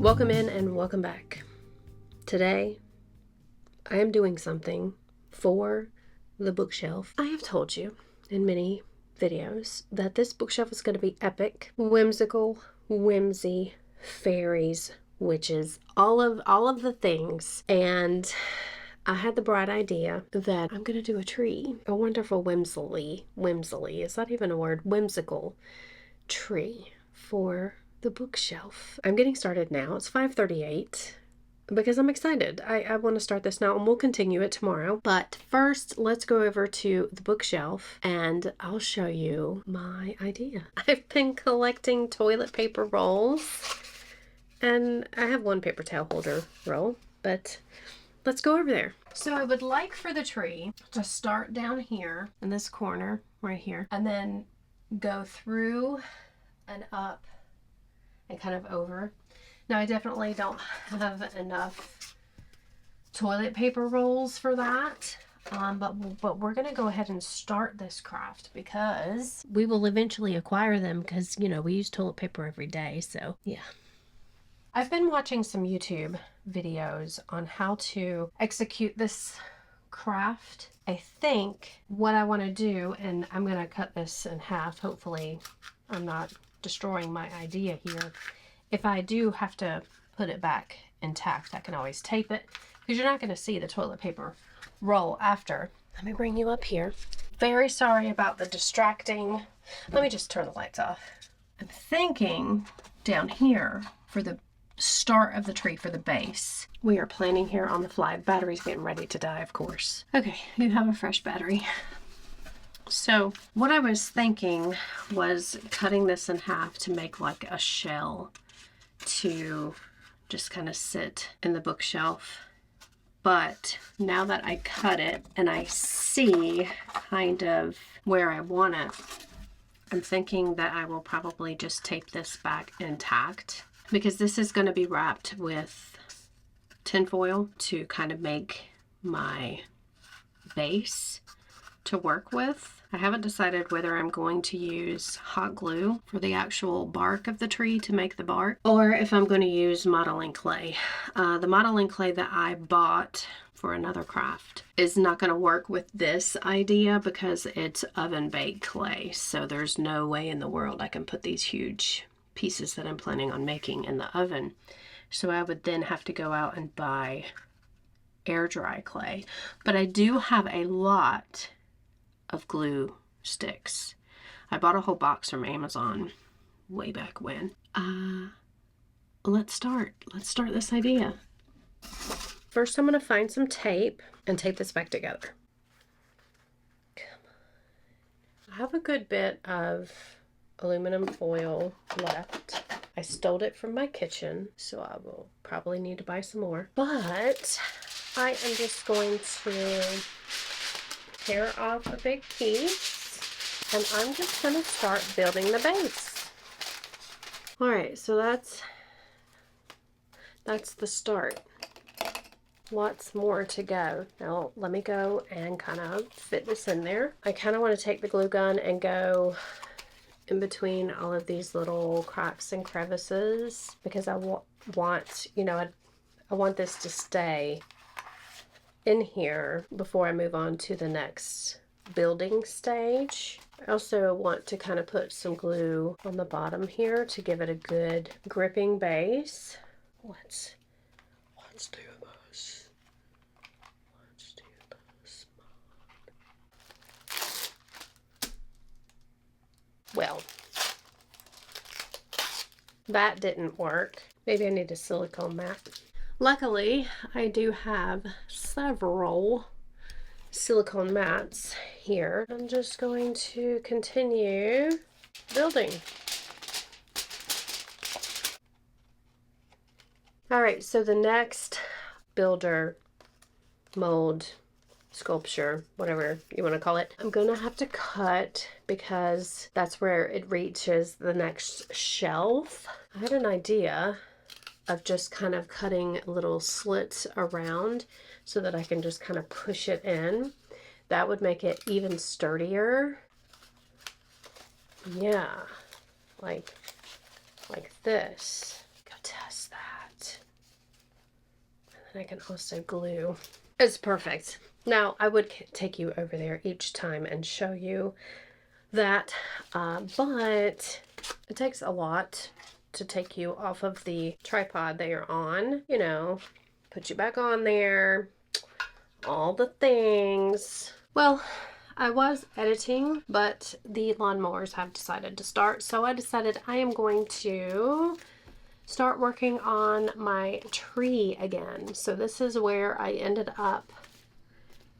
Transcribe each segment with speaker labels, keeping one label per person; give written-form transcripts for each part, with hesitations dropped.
Speaker 1: Welcome in and welcome back. Today, I am doing something for the bookshelf. I have told you in many videos that this bookshelf is going to be epic, whimsical, whimsy, fairies, witches, all of the things. And I had the bright idea that I'm going to do a tree, a wonderful whimsily, is that even a word? Whimsical tree for the bookshelf. I'm getting started now. It's 5:38 because I'm excited. I want to start this now and we'll continue it tomorrow. But first, let's go over to the bookshelf and I'll show you my idea. I've been collecting toilet paper rolls and I have one paper towel holder roll, but let's go over there. So I would like for the tree to start down here in this corner right here and then go through and up and kind of over. Now I definitely don't have enough toilet paper rolls for that, but we're gonna go ahead and start this craft because we will eventually acquire them because, you know, we use toilet paper every day, so yeah. I've been watching some YouTube videos on how to execute this craft. I think what I want to do, and I'm going to cut this in half, hopefully I'm not destroying my idea here. If I do have to put it back intact, I can always tape it because you're not going to see the toilet paper roll after. Let me bring you up here. Very sorry about the distracting. Let me just turn the lights off. I'm thinking down here for the start of the tree, for the base. We are planning here on the fly. Battery's getting ready to die, of course. Okay, you have a fresh battery. So what I was thinking was cutting this in half to make like a shell to just kind of sit in the bookshelf. But now that I cut it and I see kind of where I want it, I'm thinking that I will probably just tape this back intact because this is going to be wrapped with tinfoil to kind of make my base to work with. I haven't decided whether I'm going to use hot glue for the actual bark of the tree to make the bark or if I'm going to use modeling clay. The modeling clay that I bought for another craft is not going to work with this idea because it's oven baked clay, so there's no way in the world I can put these huge pieces that I'm planning on making in the oven. So I would then have to go out and buy air dry clay. But I do have a lot of glue sticks. I bought a whole box from Amazon way back when. Let's start this idea. First I'm going to find some tape and tape this back together. Come on. I have a good bit of aluminum foil left. I stole it from my kitchen, so I will probably need to buy some more. But I am just going to tear off a big piece and I'm just going to start building the base. Alright, so that's the start. Lots more to go. Now let me go and kind of fit this in there. I kind of want to take the glue gun and go in between all of these little cracks and crevices because I want, you know, I want this to stay in here before I move on to the next building stage. I also want to kind of put some glue on the bottom here to give it a good gripping base. Let's do this. Let's do this. Well, that didn't work. Maybe I need a silicone mat. Luckily, I do have several silicone mats here. I'm just going to continue building. All right, so the next builder, mold, sculpture, whatever you want to call it, I'm gonna have to cut because that's where it reaches the next shelf. I had an idea of just kind of cutting little slits around so that I can just kind of push it in. That would make it even sturdier. Yeah, like this. Go test that. I can also glue. It's perfect. Now, I would take you over there each time and show you that, but it takes a lot to take you off of the tripod that you're on, you know, put you back on there, all the things. Well, I was editing, but the lawnmowers have decided to start, so I decided I am going to start working on my tree again. So this is where I ended up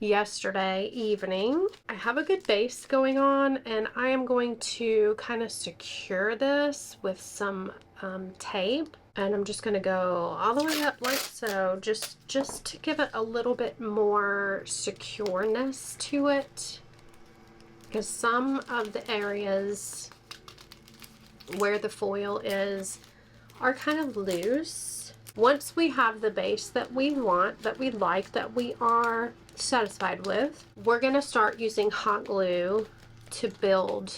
Speaker 1: yesterday evening. I have a good base going on, and I am going to kind of secure this with some tape, and I'm just going to go all the way up like so, just to give it a little bit more secureness to it, because some of the areas where the foil is are kind of loose. Once we have the base that we want, that we like, that we are satisfied with, we're going to start using hot glue to build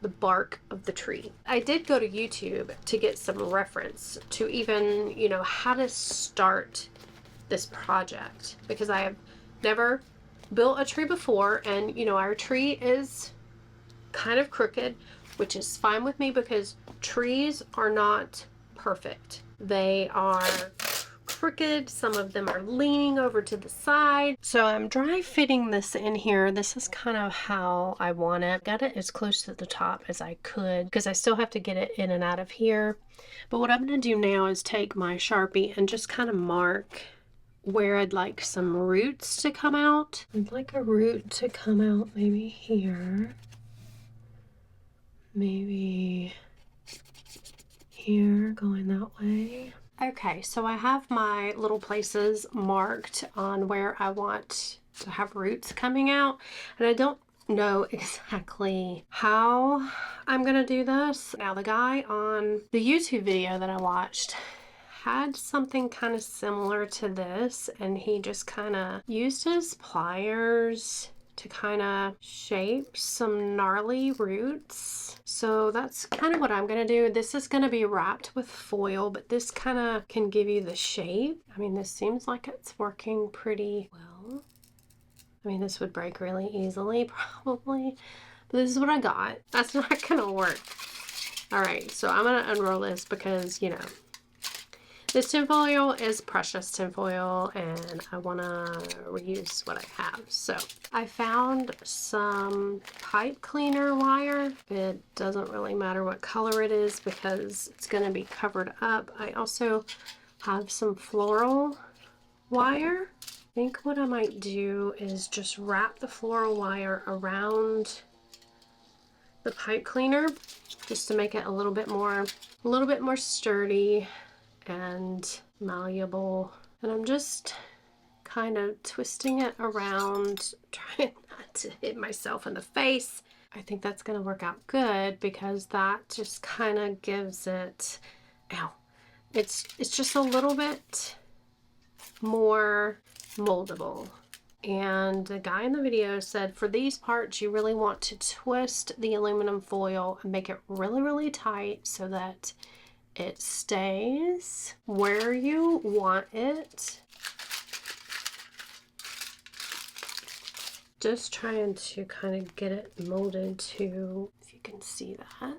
Speaker 1: the bark of the tree. I did go to YouTube to get some reference to even, you know, how to start this project, because I have never built a tree before, and you know, our tree is kind of crooked, which is fine with me because trees are not perfect. They are crooked. Some of them are leaning over to the side. So I'm dry fitting this in here. This is kind of how I want it. Got it as close to the top as I could because I still have to get it in and out of here. But what I'm going to do now is take my Sharpie and just kind of mark where I'd like some roots to come out. I'd like a root to come out maybe here. Maybe here, going that way. Okay, so I have my little places marked on where I want to have roots coming out, and I don't know exactly how I'm gonna do this. Now, the guy on the YouTube video that I watched had something kind of similar to this, and he just kind of used his pliers to kind of shape some gnarly roots. So that's kind of what I'm going to do. This is going to be wrapped with foil, but this kind of can give you the shape. I mean, this seems like it's working pretty well. I mean, this would break really easily, probably, but this is what I got. That's not going to work. All right, so I'm going to unroll this because, you know, this tinfoil is precious tinfoil, and I want to reuse what I have. So I found some pipe cleaner wire. It doesn't really matter what color it is because it's going to be covered up. I also have some floral wire. I think what I might do is just wrap the floral wire around the pipe cleaner just to make it a little bit more sturdy and malleable. And I'm just kind of twisting it around, trying not to hit myself in the face. I think that's going to work out good because that just kind of gives it, ow, it's just a little bit more moldable. And the guy in the video said for these parts you really want to twist the aluminum foil and make it really tight so that it stays where you want it. Just trying to kind of get it molded to, if you can see that.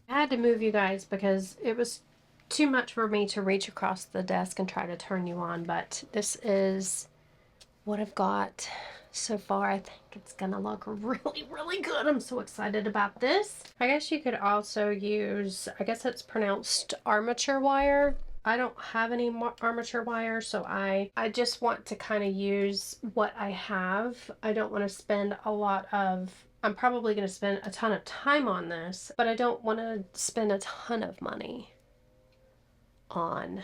Speaker 1: I had to move you guys because it was too much for me to reach across the desk and try to turn you on, but this is what I've got so far. I think it's gonna look really good. I'm so excited about this. I guess you could also use, I guess it's pronounced armature wire. I don't have any armature wire, so I just want to kind of use what I have. I don't want to spend a lot of, I'm probably going to spend a ton of time on this, but I don't want to spend a ton of money on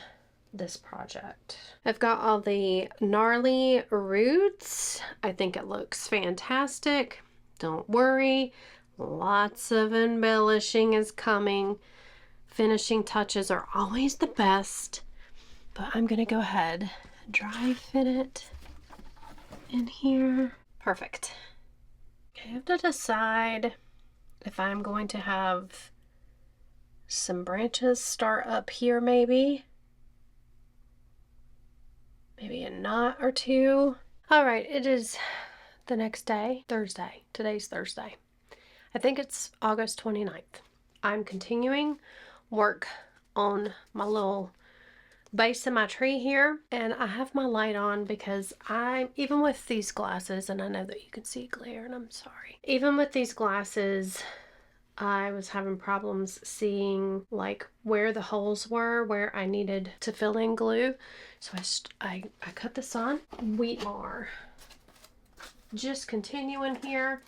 Speaker 1: this project. I've got all the gnarly roots. I think it looks fantastic. Don't worry, lots of embellishing is coming. Finishing touches are always the best, but I'm gonna go ahead and dry fit it in here. Perfect. I have to decide if I'm going to have some branches start up here maybe. Maybe a knot or two. All right, it is the next day, Thursday. Today's Thursday. I think it's August 29th. I'm continuing work on my little base of my tree here, and I have my light on because even with these glasses, and I know that you can see glare, and I'm sorry. Even with these glasses, I was having problems seeing like where the holes were, where I needed to fill in glue. So I cut this on. We are just continuing here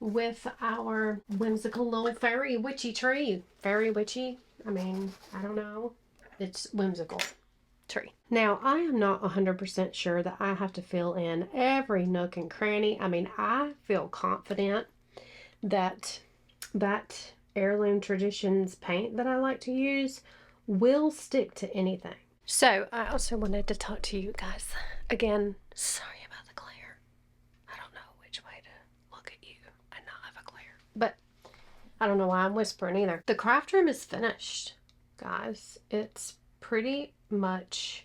Speaker 1: with our whimsical little fairy witchy tree. Fairy witchy, I mean, I don't know. It's whimsical tree. Now, I am not 100% sure that I have to fill in every nook and cranny. I mean, I feel confident that Heirloom Traditions paint that I like to use will stick to anything. So, I also wanted to talk to you guys. Again, sorry about the glare. I don't know which way to look at you and not have a glare. But I don't know why I'm whispering either. The craft room is finished, guys. It's pretty much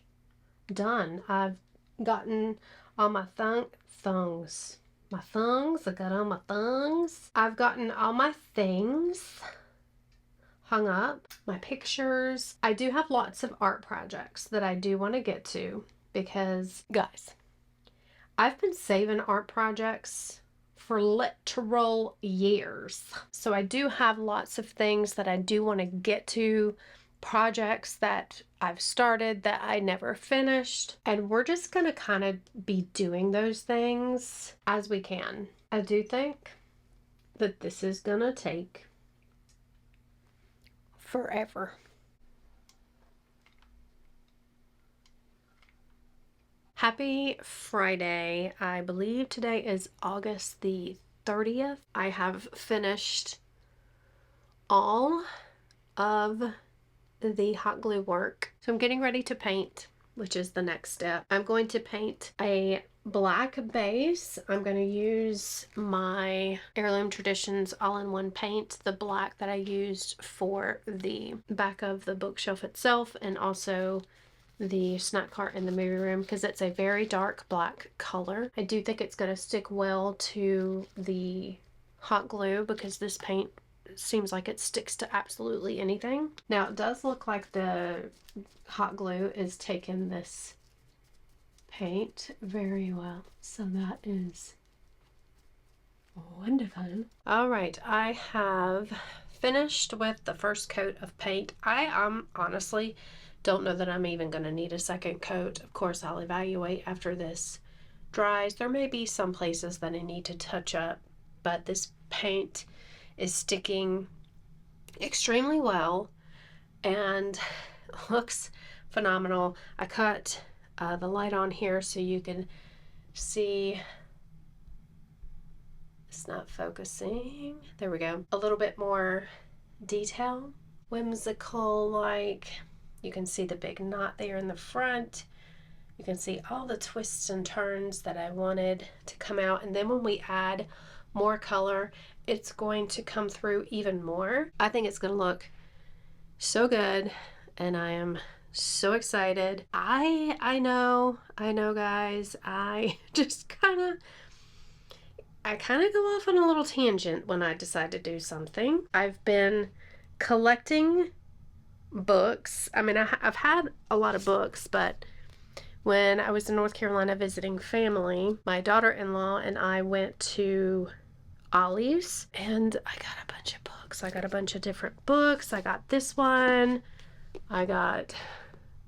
Speaker 1: done. I've gotten all my thongs. My thongs. I got all my thongs. I've gotten all my things hung up. My pictures. I do have lots of art projects that I do want to get to because, guys, I've been saving art projects for literal years. So I do have lots of things that I do want to get to, projects that I've started that I never finished, and we're just gonna kind of be doing those things as we can. I do think that this is gonna take forever. Happy Friday. I believe today is August the 30th. I have finished all of the hot glue work. So I'm getting ready to paint, which is the next step. I'm going to paint a black base. I'm going to use my Heirloom Traditions all-in-one paint, the black that I used for the back of the bookshelf itself, and also the snack cart in the movie room, because it's a very dark black color. I do think it's going to stick well to the hot glue because this paint seems like it sticks to absolutely anything. Now it does look like the hot glue is taking this paint very well, so that is wonderful. All right, I have finished with the first coat of paint. I honestly don't know that I'm even going to need a second coat. Of course, I'll evaluate after this dries. There may be some places that I need to touch up, but this paint is sticking extremely well and looks phenomenal. I cut the light on here so you can see. It's not focusing. There we go. A little bit more detail. Whimsical, like you can see the big knot there in the front. You can see all the twists and turns that I wanted to come out. And then when we add more color, it's going to come through even more. I think it's going to look so good, and I am so excited. I know guys, I kind of go off on a little tangent when I decide to do something. I've been collecting books. I mean, I've had a lot of books, but when I was in North Carolina visiting family, my daughter-in-law and I went to Ollie's, and I got a bunch of books. I got a bunch of different books. I got this one. I got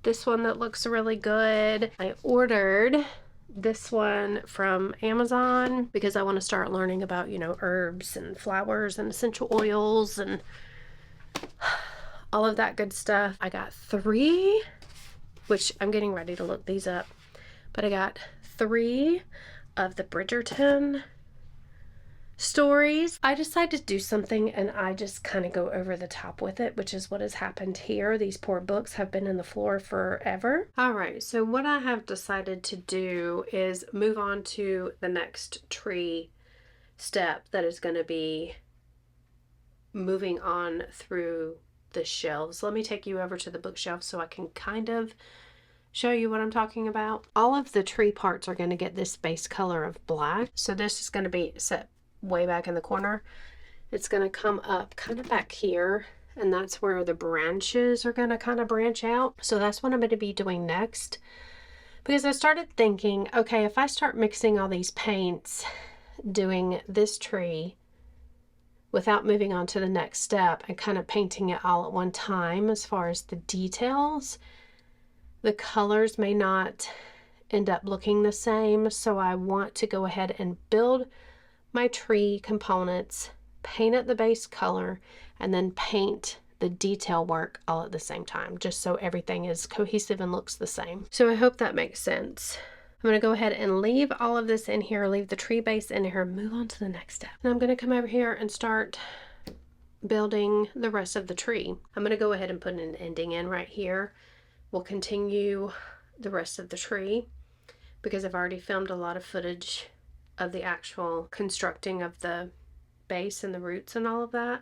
Speaker 1: this one that looks really good. I ordered this one from Amazon because I want to start learning about, herbs and flowers and essential oils and all of that good stuff. I got 3, which I'm getting ready to look these up, but I got 3 of the Bridgerton stories. I decided to do something and I just kind of go over the top with it, which is what has happened here. These poor books have been in the floor forever. All right, so what I have decided to do is move on to the next tree step that is going to be moving on through the shelves. Let me take you over to the bookshelf so I can kind of show you what I'm talking about. All of the tree parts are going to get this base color of black. So this is going to be set way back in the corner. It's going to come up kind of back here, and that's where the branches are going to kind of branch out. So that's what I'm going to be doing next, because I started thinking, okay, if I start mixing all these paints doing this tree without moving on to the next step and kind of painting it all at one time, as far as the details, the colors may not end up looking the same. So I want to go ahead and build my tree components, paint it the base color, and then paint the detail work all at the same time, just so everything is cohesive and looks the same. So I hope that makes sense. I'm going to go ahead and leave all of this in here, leave the tree base in here, move on to the next step. And I'm going to come over here and start building the rest of the tree. I'm going to go ahead and put an ending in right here. We'll continue the rest of the tree because I've already filmed a lot of footage of the actual constructing of the base and the roots and all of that.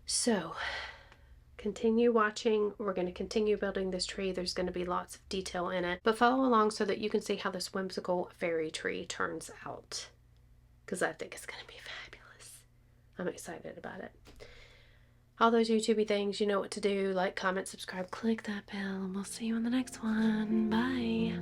Speaker 1: So continue watching. We're going to continue building this tree. There's going to be lots of detail in it, but follow along so that you can see how this whimsical fairy tree turns out, because I think it's going to be fabulous. I'm excited about it. All those YouTubey things, you know what to do. Like, comment, subscribe, click that bell, and we'll see you on the next one. Bye.